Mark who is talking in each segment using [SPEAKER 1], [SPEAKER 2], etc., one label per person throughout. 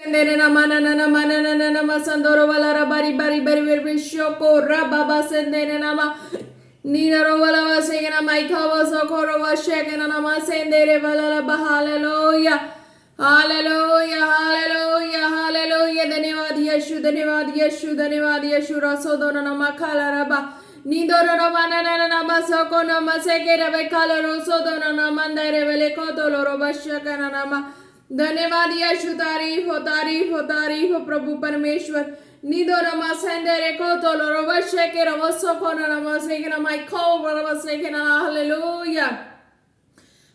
[SPEAKER 1] Nene na mana na mana na masandoro wala ra bari bari bari bari bari shoko ra baba sendene na ma nina ro wala wa segena mai kawa sokoro wa shekena na ma sendere wala ra hallelujah hallelujah hallelujah hallelujah धन्यवाद यीशु धन्यवाद यीशु धन्यवाद यीशु रसोदो ना मा खाला ra ba nindoro ro mana na ma soko na ma sekere ve kala rosodo na mandere vele kotolo ro bashakana na ma धन्यवाद यीशु तारीफ हो तारीफ हो तारीफ हो प्रभु परमेश्वर निदो रमा सेंडरे को तो लोरवशे के रवसो को नमसे के नमाई को रवसे के ना हालेलुया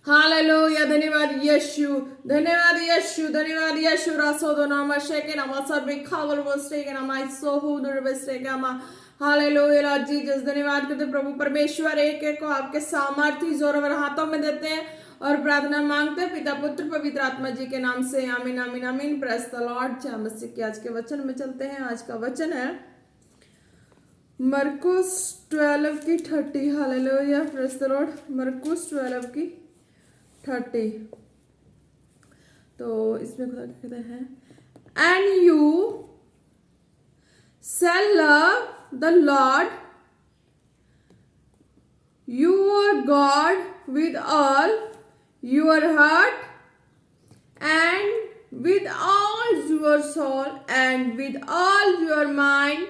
[SPEAKER 1] हालेलुया धन्यवाद यीशु रासो दो नमसे के नमसर भी खावर वसे के नमाई सोहु दुर्वसे के मा हालेलुया लॉर्ड जीसस धन्यवाद करते प्रभु परमेश्वर एक एक को आपके सामर्थ्य जोर और हाथों में देते हैं और प्रार्थना मांगते हैं पिता पुत्र पवित्र आत्मा जी के नाम से आमीन आमीन आमीन प्रेज द लॉर्ड। जय मसीह के आज के वचन में चलते हैं। आज का वचन है मरकुस 12 की 30। Hallelujah praise the Lord. मरकुस 12 की 30। तो इसमें खुदा कहते हैं and you shall love the Lord your God with all your heart and with all your soul and with all your mind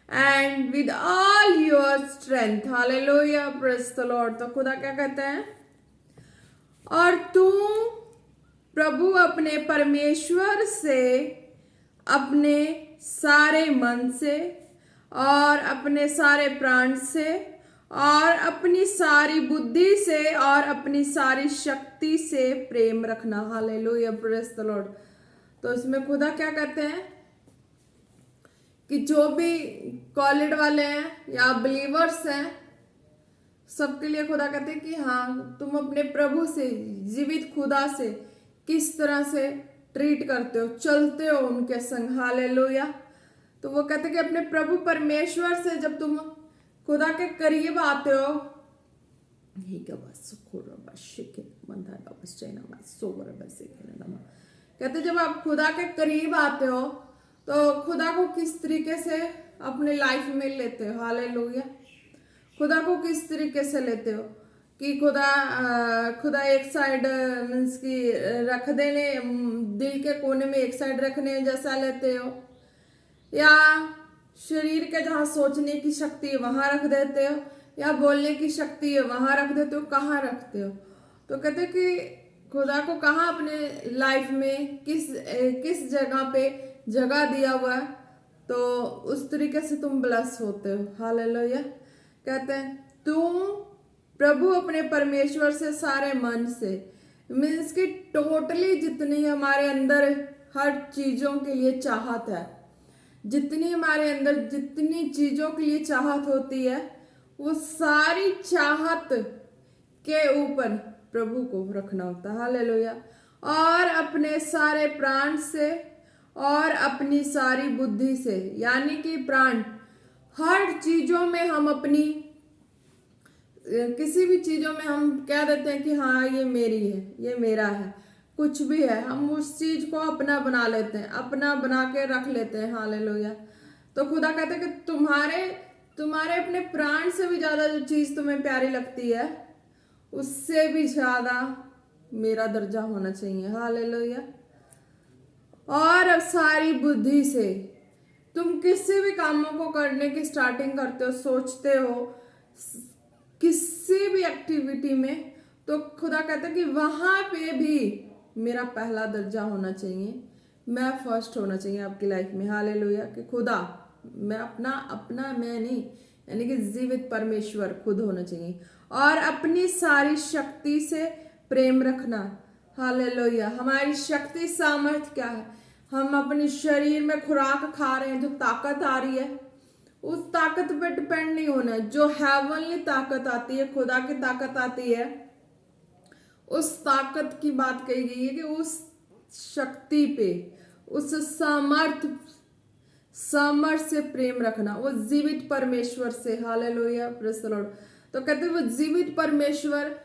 [SPEAKER 1] and with all your strength। Hallelujah praise the Lord. तो खुदा क्या कहते हैं और तू प्रभु अपने परमेश्वर से अपने सारे मन से और अपने सारे प्राण से और अपनी सारी बुद्धि से और अपनी सारी शक्ति से प्रेम रखना। Hallelujah praise the Lord. तो इसमें खुदा क्या कहते हैं कि जो भी कॉलेज वाले हैं या बिलीवर्स हैं सबके लिए खुदा कहते हैं कि हाँ तुम अपने प्रभु से जीवित खुदा से किस तरह से ट्रीट करते हो, चलते हो उनके संग। हालेलुया। तो वो कहते हैं कि अपने प्रभु परमेश्वर से जब तुम खुदा के करीब आते हो कहते जब आप खुदा के करीब आते हो तो खुदा को किस तरीके से अपने लाइफ में लेते हो। हालेलुया। खुदा को किस तरीके से लेते हो कि खुदा एक साइड मीन्स की रख देने दिल के कोने में एक साइड रखने जैसा लेते हो या शरीर के जहाँ सोचने की शक्ति है वहां रख देते हो या बोलने की शक्ति है वहां रख देते हो, कहाँ रखते हो। तो कहते कि खुदा को कहाँ अपने लाइफ में किस जगह पे जगह दिया हुआ है तो उस तरीके से तुम ब्लेस होते हो। हालेलुया। कहते हैं तू प्रभु अपने परमेश्वर से सारे मन से मीन्स कि टोटली जितनी हमारे अंदर हर चीजों के लिए चाहत है, जितनी हमारे अंदर जितनी चीजों के लिए चाहत होती है वो सारी चाहत के ऊपर प्रभु को रखना होता है। हालेलुया। और अपने सारे प्राण से और अपनी सारी बुद्धि से, यानी कि प्राण हर चीजों में हम अपनी किसी भी चीजों में हम कह देते हैं कि हाँ ये मेरी है, ये मेरा है, कुछ भी है हम उस चीज को अपना बना लेते हैं, अपना बना के रख लेते हैं। हालेलुया। तो खुदा कहते हैं कि तुम्हारे अपने प्राण से भी ज्यादा जो चीज तुम्हें प्यारी लगती है उससे भी ज्यादा मेरा दर्जा होना चाहिए। हालेलुया। और अब सारी बुद्धि से तुम किसी भी कामों को करने की स्टार्टिंग करते हो, सोचते हो किसी भी एक्टिविटी में, तो खुदा कहता है कि वहां पे भी मेरा पहला दर्जा होना चाहिए, मैं फर्स्ट होना चाहिए आपकी लाइफ में। हालेलुया। कि खुदा मैं अपना मैं नहीं, यानी कि जीवित परमेश्वर खुद होना चाहिए और अपनी सारी शक्ति से प्रेम रखना। हालेलुया। हमारी शक्ति सामर्थ्य क्या है? हम अपने शरीर में खुराक खा रहे हैं, जो ताकत आ रही है उस ताकत पे डिपेंड नहीं होना। जो हेवनली ताकत आती है, खुदा की ताकत आती है, उस ताकत की बात कही गई है कि उस शक्ति पे, उस सामर्थ्य से प्रेम रखना, वो जीवित परमेश्वर से। Hallelujah praise the Lord. तो कहते वो जीवित परमेश्वर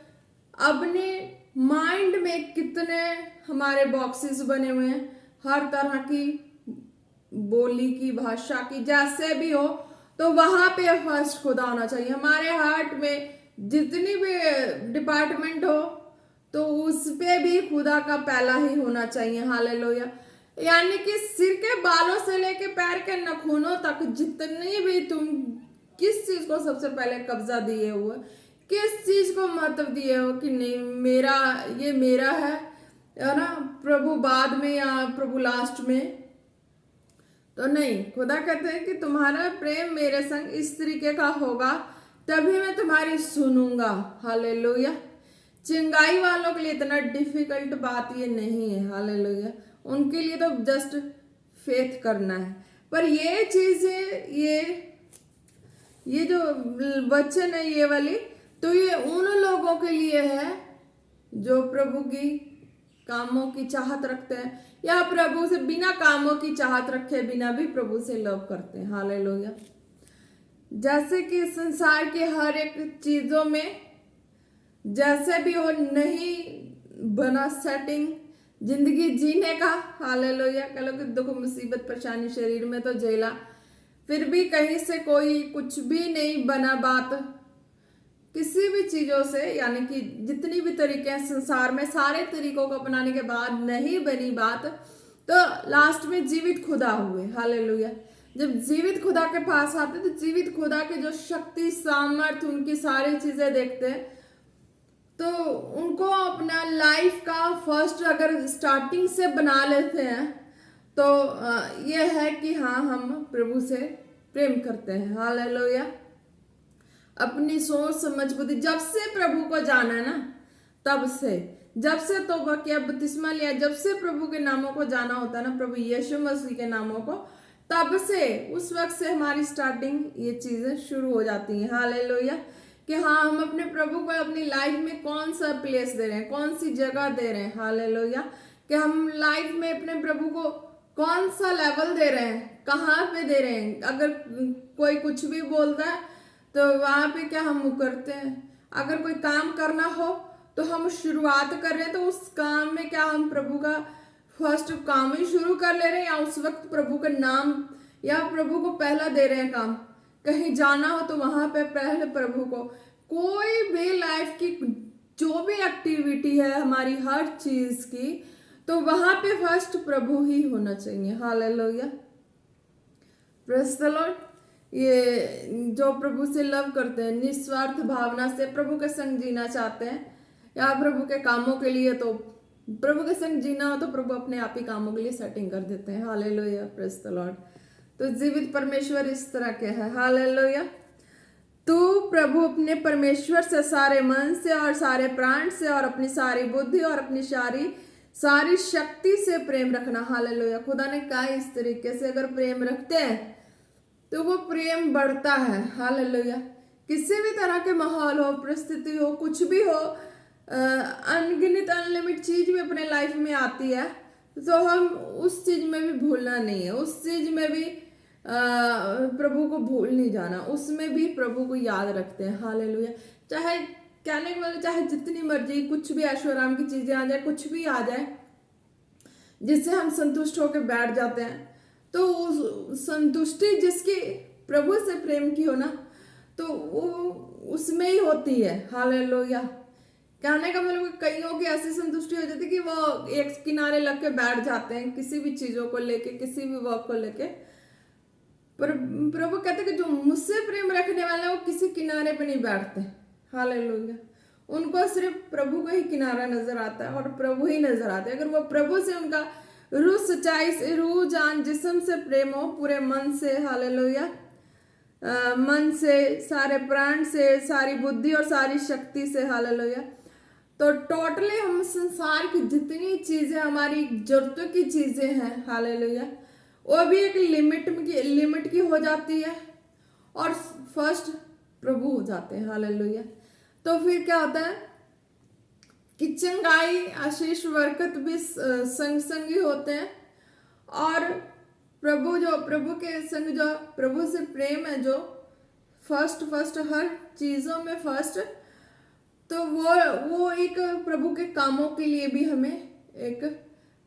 [SPEAKER 1] अपने माइंड में कितने हमारे बॉक्सेस बने हुए हैं हर तरह की बोली की, भाषा की, जैसे भी हो, तो वहां पे फर्स्ट खुदा होना चाहिए। हमारे हार्ट में जितनी भी डिपार्टमेंट हो, तो उस पे भी खुदा का पहला ही होना चाहिए। हालेलुया। यानी कि सिर के बालों से लेके पैर के नाखूनों तक जितनी भी तुम किस चीज को सबसे पहले कब्जा दिए हुए, किस चीज को महत्व दिए हो कि नहीं मेरा, ये मेरा है ना, प्रभु बाद में या प्रभु लास्ट में, तो नहीं। खुदा कहते हैं कि तुम्हारा प्रेम मेरे संग इस तरीके का होगा, तभी मैं तुम्हारी सुनूंगा। हालेलुया। चिंगाई वालों के लिए इतना डिफिकल्ट बात ये नहीं है। हालेलुया। उनके लिए तो जस्ट फेथ करना है। पर ये चीजें, ये जो वचन है ये वाली, तो ये उन लोगों के लिए है जो प्रभु की कामों की चाहत रखते हैं, या प्रभु से बिना कामों की चाहत रखे बिना भी प्रभु से लव करते हैं। हालेलुया। जैसे कि संसार के हर एक चीजों में जैसे भी हो नहीं बना सेटिंग जिंदगी जीने का। हालेलुया। कह लो कि दुख मुसीबत परेशानी शरीर में तो झेला, फिर भी कहीं से कोई कुछ भी नहीं बना बात किसी भी चीजों से, यानी कि जितनी भी तरीके हैं संसार में, सारे तरीकों को अपनाने के बाद नहीं बनी बात, तो लास्ट में जीवित खुदा हुए। हालेलुया। जब जीवित खुदा के पास आते तो जीवित खुदा के जो शक्ति, सामर्थ, उनकी सारी चीजें देखते हैं, तो उनको अपना लाइफ का फर्स्ट अगर स्टार्टिंग से बना लेते हैं, तो ये है कि हाँ हम प्रभु से प्रेम करते हैं। हालेलुया। अपनी सोच समझ बुद्धि, जब से प्रभु को जाना है ना, तब से, जब से तौबा किया, बपतिस्मा लिया, जब से प्रभु के नामों को जाना होता है ना, प्रभु यीशु मसीह के नामों को, तब से, उस वक्त से हमारी स्टार्टिंग ये चीजें शुरू हो जाती हैं। हालेलुया। कि हाँ हम अपने प्रभु को अपनी लाइफ में कौन सा प्लेस दे रहे हैं, कौन सी जगह दे रहे हैं। हालेलुया। कि हम लाइफ में अपने प्रभु को कौन सा लेवल दे रहे हैं, कहाँ पे दे रहे हैं। अगर कोई कुछ भी बोलता है तो वहां पे क्या हम मुकरते हैं। अगर कोई काम करना हो तो हम शुरुआत कर रहे हैं, तो उस काम में क्या हम प्रभु का फर्स्ट काम ही शुरू कर ले रहे हैं, या उस वक्त प्रभु का नाम या प्रभु को पहला दे रहे हैं काम। कहीं जाना हो तो वहां पे पहले प्रभु को, कोई भी लाइफ की जो भी एक्टिविटी है हमारी हर चीज की, तो वहां पे फर्स्ट प्रभु ही होना चाहिए। हालेलुया। Praise the Lord. ये जो प्रभु से लव करते हैं, निस्वार्थ भावना से प्रभु के संग जीना चाहते हैं, या प्रभु के कामों के लिए, तो प्रभु के संग जीना हो तो प्रभु अपने आप ही कामों के लिए सेटिंग कर देते हैं। हालेलुया। Praise the Lord. तो जीवित परमेश्वर इस तरह के है। हालेलुया। तो प्रभु अपने परमेश्वर से सारे मन से और सारे प्राण से और अपनी सारी बुद्धि और अपनी सारी शक्ति से प्रेम रखना। हालेलुया। खुदा ने कहा इस तरीके से अगर प्रेम रखते हैं तो वो प्रेम बढ़ता है। हालेलुया। किसी भी तरह के माहौल हो, परिस्थिति हो, कुछ भी हो, अनगिनत अनलिमिट चीज भी अपने लाइफ में आती है, तो हम उस चीज में भी भूलना नहीं है, उस चीज में भी प्रभु को भूल नहीं जाना, उसमें भी प्रभु को याद रखते हैं। हालेलुया। चाहे कहने के मतलब चाहे जितनी मर्जी कुछ भी ऐशोआराम की चीजें आ जाए, कुछ भी आ जाए जिससे हम संतुष्ट होकर बैठ जाते हैं, तो संतुष्टि जिसकी प्रभु से प्रेम की हो ना, तो वो उसमें ही होती है। हालेलुया। कहने का मतलब कईयों की ऐसी संतुष्टि हो जाती है कि वो एक किनारे लग के बैठ जाते हैं किसी भी चीजों को लेके, किसी भी वर्क को लेके। पर प्रभु कहते कि जो मुझसे प्रेम रखने वाले हैं वो किसी किनारे पे नहीं बैठते। हालेलुया। उनको सिर्फ प्रभु का ही किनारा नजर आता है और प्रभु ही नजर आते हैं। अगर वो प्रभु से उनका रूह सच्चाई से, रूह जान जिस्म से प्रेम हो, पूरे मन से, हालेलुया, मन से, सारे प्राण से, सारी बुद्धि और सारी शक्ति से, हालेलुया, तो टोटली हम संसार की जितनी चीजें हमारी जरूरतों की चीजें हैं, हालेलुया, वो भी एक लिमिट की हो जाती है और फर्स्ट प्रभु हो जाते हैं। हालेलुया। तो फिर क्या होता है कि चंगाई, आशीष, बरकत भी संग संग ही होते हैं। और प्रभु के संग जो प्रभु से प्रेम है, जो फर्स्ट हर चीजों में फर्स्ट, तो वो एक प्रभु के कामों के लिए भी हमें एक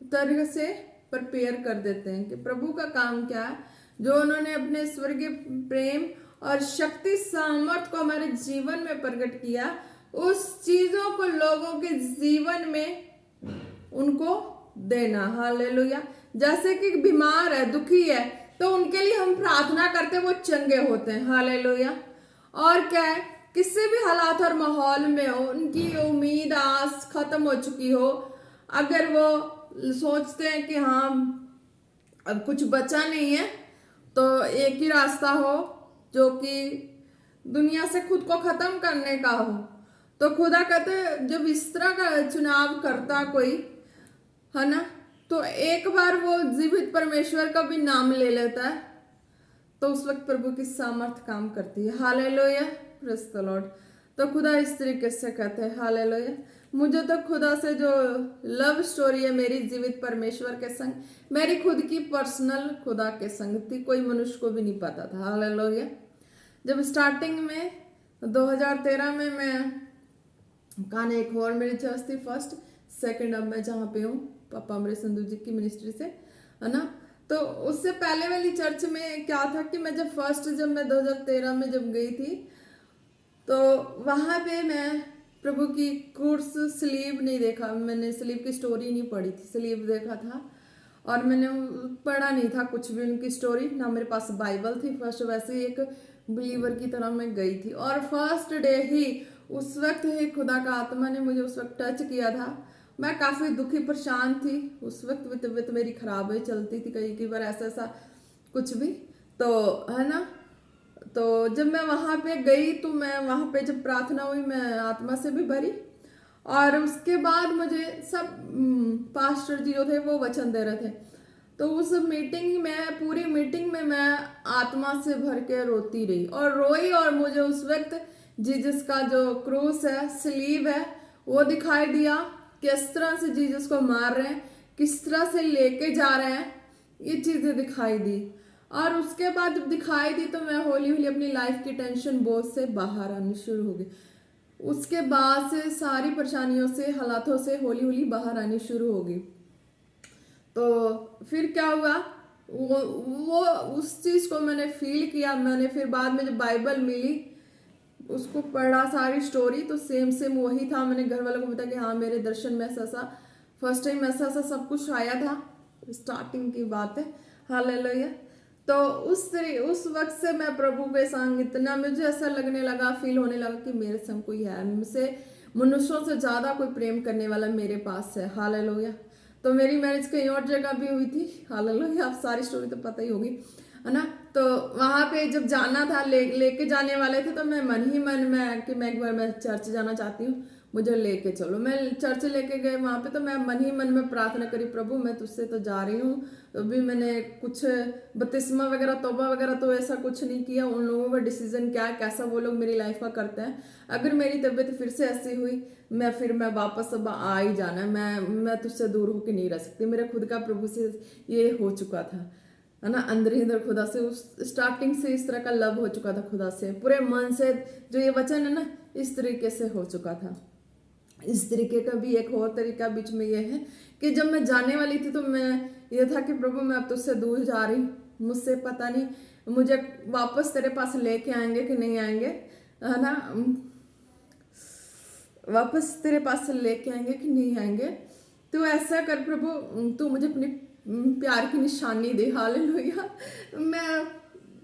[SPEAKER 1] तरह से प्रिपेयर कर देते हैं कि प्रभु का काम क्या है, जो उन्होंने अपने स्वर्गीय प्रेम और शक्ति सामर्थ को हमारे जीवन में प्रकट किया, उस चीजों को लोगों के जीवन में उनको देना। हालेलुया। जैसे कि बीमार है, दुखी है, तो उनके लिए हम प्रार्थना करते वो चंगे होते हैं। हालेलुया। और क्या है, किसी भी हालात और माहौल में हो, उनकी उम्मीद आस खत्म हो चुकी हो, अगर वो सोचते हैं कि हाँ अब कुछ बचा नहीं है, तो एक ही रास्ता हो जो कि दुनिया से खुद को खत्म करने का हो, तो खुदा कहते जब इस तरह का चुनाव करता कोई, है ना, तो एक बार वो जीवित परमेश्वर का भी नाम ले लेता है, तो उस वक्त प्रभु की सामर्थ काम करती है। Hallelujah, praise the Lord. तो खुदा इस तरीके से कहते हैं। हालेलुया। मुझे तो खुदा से जो लव स्टोरी है मेरी जीवित परमेश्वर के संग, मेरी खुद की पर्सनल खुदा के संग थी, कोई मनुष्य को भी नहीं पता था। हालेलुया। जब स्टार्टिंग में 2013 में मैं कान एक और मेरी चर्च थी, फर्स्ट सेकंड, अब मैं जहाँ पे हूँ पापा अमृत संधू जी की मिनिस्ट्री से, है ना। तो उससे पहले वाली चर्च में क्या था कि मैं जब मैं 2013 में जब गई थी, तो वहाँ पे मैं प्रभु की कोर्स स्लीव नहीं देखा, मैंने स्लीव की स्टोरी नहीं पढ़ी थी, स्लीव देखा था और मैंने पढ़ा नहीं था कुछ भी उनकी स्टोरी, ना मेरे पास बाइबल थी। फर्स्ट वैसे ही एक बिलीवर की तरह मैं गई थी, और फर्स्ट डे ही उस वक्त ही खुदा का आत्मा ने मुझे उस वक्त टच किया था। मैं काफ़ी दुखी परेशान थी उस वक्त, भी तबीयत मेरी खराब हुई चलती थी कई बार ऐसा कुछ भी, तो है ना। तो जब मैं वहाँ पे गई, तो मैं वहाँ पे जब प्रार्थना हुई, मैं आत्मा से भी भरी, और उसके बाद मुझे सब पास्टर जी जो थे वो वचन दे रहे थे। तो उस मीटिंग में, पूरी मीटिंग में मैं आत्मा से भर के रोती रही और रोई, और मुझे उस वक्त जीसस का जो क्रूस है, स्लीव है, वो दिखाई दिया, किस तरह से जीसस को मार रहे हैं, किस तरह से लेके जा रहे हैं, ये चीजें दिखाई दी। और उसके बाद जब दिखाई दी, तो मैं हौली हौली अपनी लाइफ की टेंशन बोझ से बाहर आनी शुरू हो गई। उसके बाद से सारी परेशानियों से, हालातों से हौली हौली बाहर आनी शुरू हो गई। तो फिर क्या हुआ, वो उस चीज को मैंने फील किया। मैंने फिर बाद में जब बाइबल मिली, उसको पढ़ा सारी स्टोरी, तो सेम वही था। मैंने घर वालों को बताया कि हाँ मेरे दर्शन में ऐसा फर्स्ट टाइम ऐसा सब कुछ आया था, स्टार्टिंग की बात है। हालेलुया। तो उस वक्त से मैं प्रभु के संग इतना, मुझे ऐसा लगने लगा, फील होने लगा कि मेरे संग कोई है, मुझसे मनुष्यों से ज्यादा कोई प्रेम करने वाला मेरे पास है। हालेलुया। तो मेरी मैरिज कहीं और जगह भी हुई थी। हालेलुया। आप सारी स्टोरी तो पता ही होगी, है ना। तो वहां पे जब जाना था, लेके जाने वाले थे, तो मैं मन ही मन में कि मैं एक बार मैं चर्च जाना चाहती हूँ, मुझे लेके चलो। मैं चर्च लेके गए वहां पे, तो मैं मन ही मन में प्रार्थना करी, प्रभु मैं तुझसे तो जा रही हूँ, तो भी मैंने कुछ बपतिस्मा वगैरह, तौबा वगैरह तो ऐसा कुछ नहीं किया। उन लोगों का डिसीजन क्या है, कैसा वो लोग मेरी लाइफ का करते हैं। अगर मेरी तबीयत फिर से ऐसी हुई, मैं वापस अब आ ही जाना है, मैं तुझसे दूर होकर नहीं रह सकती। मेरा खुद का प्रभु से ये हो चुका था, है ना, अंदर ही अंदर खुदा से उस स्टार्टिंग से इस तरह का लव हो चुका था खुदा से, पूरे मन से। जो ये वचन है ना, इस तरीके से हो चुका था। इस तरीके का भी एक और तरीका बीच में ये है कि जब मैं जाने वाली थी, तो मैं ये था कि प्रभु मैं अब तुझसे दूर जा रही हूँ, मुझसे पता नहीं मुझे वापस तेरे पास लेके आएंगे कि नहीं आएंगे, है ना, वापस तेरे पास लेके आएंगे कि नहीं आएंगे। तो ऐसा कर प्रभु, तू मुझे अपनी प्यार की निशानी दे। हालेलुया। मैं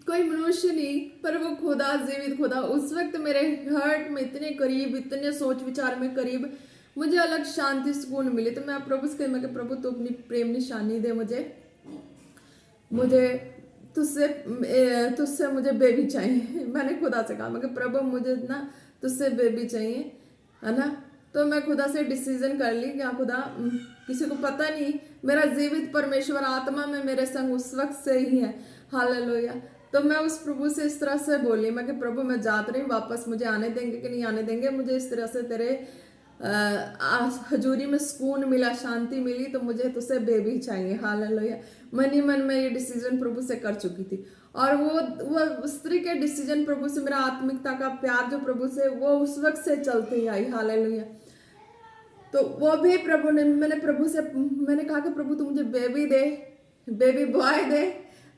[SPEAKER 1] कोई मनुष्य नहीं, पर वो खुदा, जीवित खुदा उस वक्त मेरे हार्ट में इतने करीब, इतने सोच विचार में करीब, मुझे अलग शांति सुकून मिली। तो मैं प्रभु से मैं प्रभु तू अपनी प्रेम निशानी दे मुझे तुझसे मुझे बेबी चाहिए। मैंने खुदा से कहा, मैं प्रभु मुझे ना तुझसे बेबी चाहिए, है ना। तो मैं खुदा से डिसीजन कर ली, क्या खुदा, किसी को पता नहीं, मेरा जीवित परमेश्वर आत्मा में मेरे संग उस वक्त से ही है। हालेलुया। तो मैं उस प्रभु से इस तरह से बोली, मैं कि प्रभु मैं जात रही, वापस मुझे आने देंगे कि नहीं आने देंगे, मुझे इस तरह से तेरे हजूरी में सुकून मिला, शांति मिली, तो मुझे तुझसे बेबी चाहिए। हालेलुया। मन ही मन में ये डिसीजन प्रभु से कर चुकी थी, और वो स्त्री के डिसीजन प्रभु से, मेरा आत्मिकता का प्यार जो प्रभु से, वो उस वक्त से चलती आई। हालेलुया। तो वो भी प्रभु ने, मैंने कहा कि प्रभु तू मुझे बेबी दे, बेबी बॉय दे,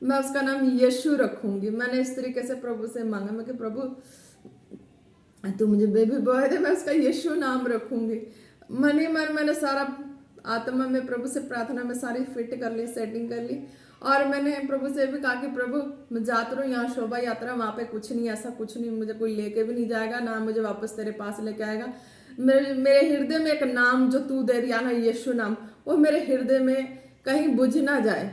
[SPEAKER 1] मैं उसका नाम यीशु रखूंगी। मैंने इस तरीके से प्रभु से मांगा, मैं कि प्रभु तू मुझे बेबी बॉय दे, मैं उसका यीशु नाम रखूंगी। मन ही मन मैंने सारा आत्मा में प्रभु से प्रार्थना में सारी फिट कर ली, सेटिंग कर ली। और मैंने प्रभु से भी कहा कि प्रभु मैं जाती रहूँ यहाँ शोभा यात्रा, वहाँ पे कुछ नहीं, ऐसा कुछ नहीं, मुझे कोई लेके भी नहीं जाएगा, ना मुझे वापस तेरे पास लेके आएगा। मेरे हृदय में एक नाम जो तू दे दिया ना, यीशु नाम, वो मेरे हृदय में कहीं बुझ ना जाए।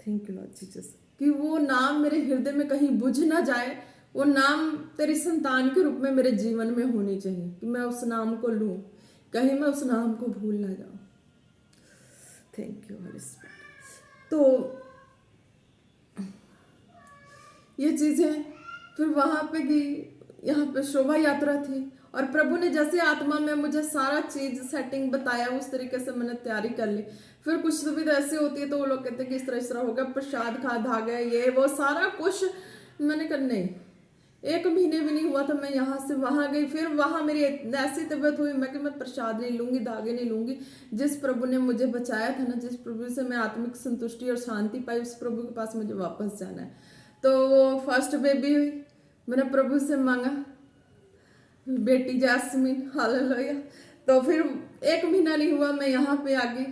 [SPEAKER 1] थैंक यू लॉर्ड जीसस, कि वो नाम मेरे हृदय में कहीं बुझ ना जाए। वो नाम तेरी संतान के रूप में मेरे जीवन में होनी चाहिए, कि मैं उस नाम को लूं, कहीं मैं उस नाम को भूल ना जाऊं। Thank you holy spirit. तो ये चीजें फिर वहां पे गई, यहाँ पे शोभा यात्रा थी, और प्रभु ने जैसे आत्मा में मुझे सारा चीज सेटिंग बताया, उस तरीके से मैंने तैयारी कर ली। फिर कुछ सुविधा ऐसी होती है तो वो लोग कहते हैं कि इस तरह होगा, प्रसाद खा धा गए, ये वो सारा कुछ। मैंने कहा नहीं, 1 महीने भी नहीं हुआ था मैं यहाँ से वहां गई। फिर वहां मेरी ऐसी तबीयत हुई, मैं कि मैं प्रसाद नहीं लूंगी, धागे नहीं लूंगी। जिस प्रभु ने मुझे बचाया था ना, जिस प्रभु से मैं आत्मिक संतुष्टि और शांति पाई, उस प्रभु के पास मुझे वापस जाना है। तो वो फर्स्ट बेबी हुई, मैंने प्रभु से मांगा बेटी जैस्मिन, हालेलुया। तो फिर 1 महीना नहीं हुआ मैं यहाँ पे आ गई।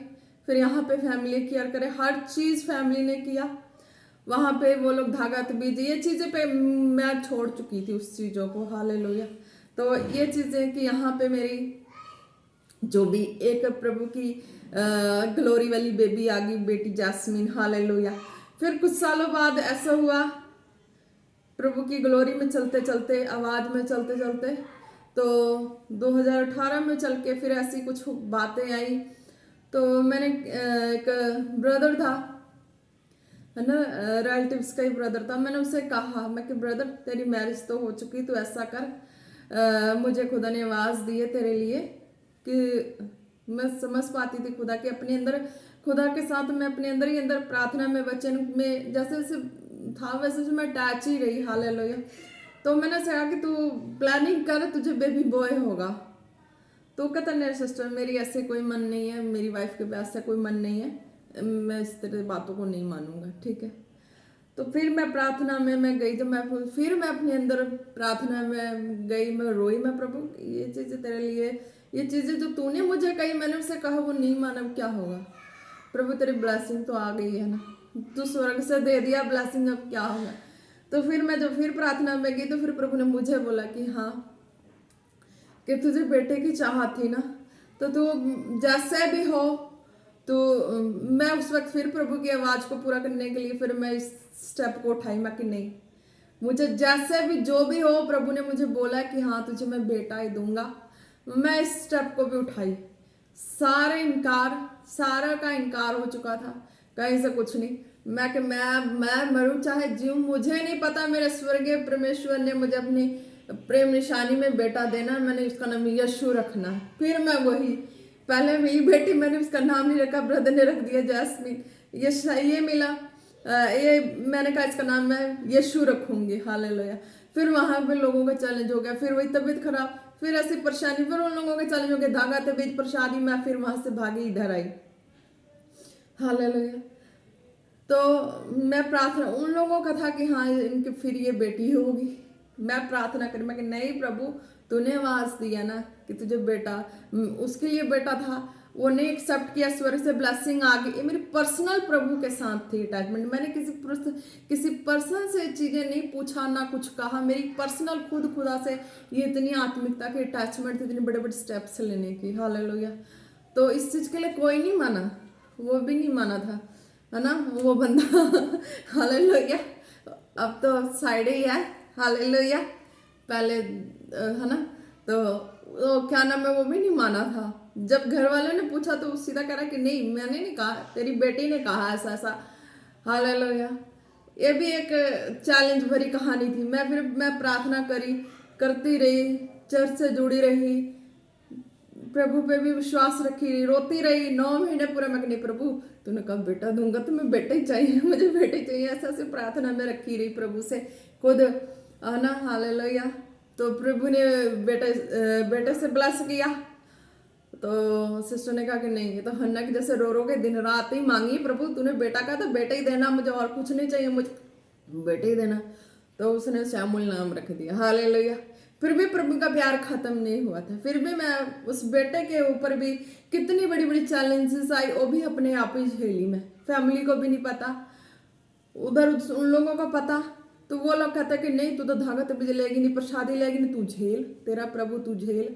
[SPEAKER 1] फिर यहाँ पे फैमिली केयर करे, हर चीज फैमिली ने किया। वहां पे वो लोग धागा तबीज, ये चीजें पे मैं छोड़ चुकी थी उस चीजों को, हालेलुया। तो ये चीजें कि यहाँ पे मेरी जो भी एक प्रभु की ग्लोरी वाली बेबी आ गई, बेटी जैस्मिन, हालेलुया। फिर कुछ सालों बाद ऐसा हुआ, प्रभु की ग्लोरी में चलते चलते, आवाज में चलते चलते, तो 2018 में चल के फिर ऐसी कुछ बातें आई। तो मैंने एक ब्रदर था, है ना, रिलेटिव्स का ही ब्रदर था। मैंने उससे कहा, मैं कि ब्रदर तेरी मैरिज तो हो चुकी, तो ऐसा कर, मुझे खुदा ने आवाज दी है तेरे लिए, कि मैं समझ पाती थी खुदा के अपने अंदर, खुदा के साथ मैं अपने अंदर ही अंदर प्रार्थना में, वचन में जैसे जैसे था वैसे मैं अटैच ही रही, हालेलुया। तो मैंने कहा कि तू प्लानिंग कर, तुझे बेबी बॉय होगा। तो कहता नहीं सिस्टर, मेरी ऐसे कोई मन नहीं है, मेरी वाइफ के पास ऐसा कोई मन नहीं है, मैं इस तरह बातों को नहीं मानूंगा, ठीक है। तो फिर मैं प्रार्थना में मैं गई, जब मैं फिर मैं अपने अंदर प्रार्थना में गई, मैं रोई, मैं प्रभु ये चीजें तेरे लिए, ये चीजें जो तूने मुझे कही, मैंने उससे कहा वो नहीं माना, क्या होगा प्रभु, तेरी ब्लेसिंग तो आ गई है ना, तू स्वर्ग से दे दिया ब्लेसिंग, अब क्या होगा। तो फिर मैं जब फिर प्रार्थना में गई, तो फिर प्रभु ने मुझे बोला कि हाँ, कि तुझे बेटे की चाहत थी ना, तो तू जैसे भी हो, तो मैं उस वक्त फिर प्रभु की आवाज को पूरा करने के लिए फिर मैं इस स्टेप को उठाई, मैं कि नहीं, मुझे जैसे भी जो भी हो, प्रभु ने मुझे बोला कि हाँ तुझे मैं बेटा ही दूंगा। मैं इस स्टेप को भी उठाई। सारा का इनकार हो चुका था, कहीं से कुछ नहीं। मैं कि मैं मरूं चाहे जीऊं, मुझे नहीं पता, मेरे स्वर्गीय परमेश्वर ने मुझे अपनी प्रेम निशानी में बेटा देना, मैंने उसका नाम यीशु रखना। फिर मैं वही, पहले मेरी बेटी, मैंने उसका नाम नहीं रखा, ब्रदर ने रख दिया जैस्मिन, ये मिला, ये मैंने कहा इसका नाम मैं यीशु रखूंगी, हालेलुया। फिर वहां पे लोगों का चैलेंज हो गया, फिर वही तबीयत खराब, फिर ऐसी परेशानी, फिर उन लोगों के चैलेंज हो गया, धागा तबीयत परेशानी, मैं फिर वहां से भागी इधर आई, हालेलुया। तो मैं प्रार्थना, उन लोगों का था कि हाँ इनकी फिर ये बेटी होगी। मैं प्रार्थना करी, मैं कि नहीं प्रभु, तूने आवाज दिया ना कि तुझे बेटा, उसके लिए बेटा था, वो नहीं एक्सेप्ट किया, स्वर्ग से ब्लेसिंग आ गई। ये मेरी पर्सनल प्रभु के साथ थी अटैचमेंट। मैंने किसी पर्सन से चीजें नहीं पूछा, ना कुछ कहा, मेरी पर्सनल खुदा से ये इतनी आत्मिकता की अटैचमेंट थी, इतने बड़े बड़े स्टेप्स लेने की, हालेलुया। तो इस चीज के लिए कोई नहीं माना, वो भी नहीं माना था, है ना, वो बंदा हालेलुया। अब तो साइड ही है, हालेलुया। पहले है ना, तो क्या नाम है, वो भी नहीं माना था। जब घर वालों ने पूछा तो सीधा कह रहा कि नहीं, मैंने नहीं कहा, तेरी बेटी ने कहा ऐसा ऐसा, हालेलुया। ये भी एक चैलेंज भरी कहानी थी। मैं प्रार्थना करती रही, चर्च से जुड़ी रही, प्रभु पे भी विश्वास रखी, रोती रही 9 महीने पूरा। मैं नहीं प्रभु, तूने कब बेटा दूंगा, तुम्हें बेटा ही चाहिए, मुझे बेटे चाहिए, ऐसा ऐसे प्रार्थना में रखी रही प्रभु से खुद। है ना, हालेलुया। तो प्रभु ने बेटे से ब्लेस किया। तो सिस्टर ने कहा कि नहीं, ये तो हन्ना की जैसे रो रो के दिन रात ही मांगी, प्रभु तूने बेटा कहा तो बेटा ही देना मुझे, और कुछ नहीं चाहिए मुझे, बेटे ही देना। तो उसने श्यामुल नाम रख दिया, हालेलुया। फिर भी प्रभु का प्यार खत्म नहीं हुआ था, फिर भी मैं उस बेटे के ऊपर भी कितनी बड़ी बड़ी चैलेंजेस आई, वो भी अपने आप ही झेली मैं, फैमिली को भी नहीं पता, उधर उन लोगों को पता। तो वो लोग कहते कि नहीं तू तो धागा तो भी लेगी नहीं, प्रसादी लेगी नहीं, तू झेल, तेरा प्रभु तू झेल।